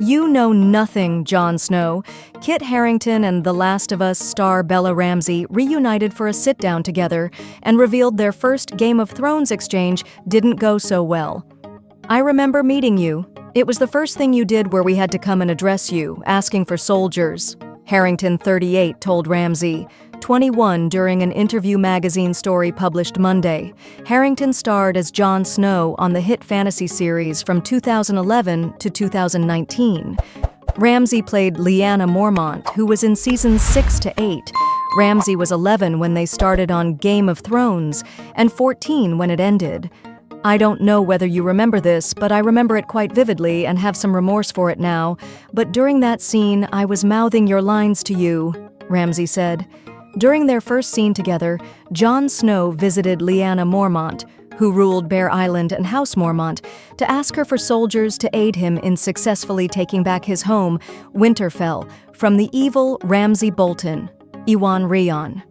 You know nothing, Jon Snow. Kit Harington and The Last of Us star Bella Ramsey reunited for a sit-down together and revealed their first Game of Thrones exchange didn't go so well. I remember meeting you. It was the first thing you did where we had to come and address you, asking for soldiers. Harington, 38, told Ramsey, 21, during an interview magazine story published Monday. Harington starred as Jon Snow on the hit fantasy series from 2011 to 2019. Ramsey played Lyanna Mormont, who was in seasons 6 to 8. Ramsey was 11 when they started on Game of Thrones, and 14 when it ended. I don't know whether you remember this, but I remember it quite vividly and have some remorse for it now. But during that scene, I was mouthing your lines to you, Ramsey said. During their first scene together, Jon Snow visited Lyanna Mormont, who ruled Bear Island and House Mormont, to ask her for soldiers to aid him in successfully taking back his home, Winterfell, from the evil Ramsey Bolton, Iwan Rheon.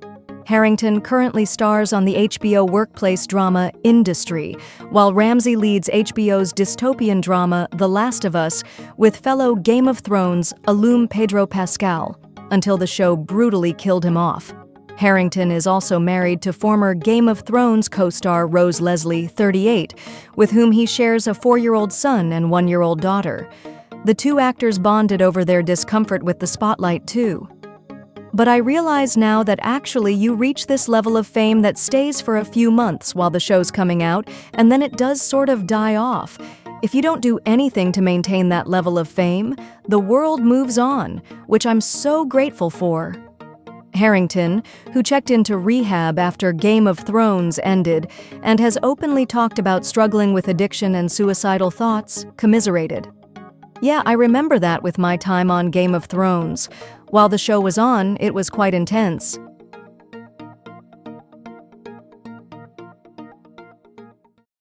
Harington currently stars on the HBO workplace drama Industry, while Ramsey leads HBO's dystopian drama The Last of Us with fellow Game of Thrones alum Pedro Pascal, until the show brutally killed him off. Harington is also married to former Game of Thrones co-star Rose Leslie, 38, with whom he shares a 4-year-old son and 1-year-old daughter. The two actors bonded over their discomfort with the spotlight, too. But I realize now that actually you reach this level of fame that stays for a few months while the show's coming out, and then it does sort of die off. If you don't do anything to maintain that level of fame, the world moves on, which I'm so grateful for. Harington, who checked into rehab after Game of Thrones ended and has openly talked about struggling with addiction and suicidal thoughts, commiserated. Yeah, I remember that with my time on Game of Thrones. While the show was on, it was quite intense.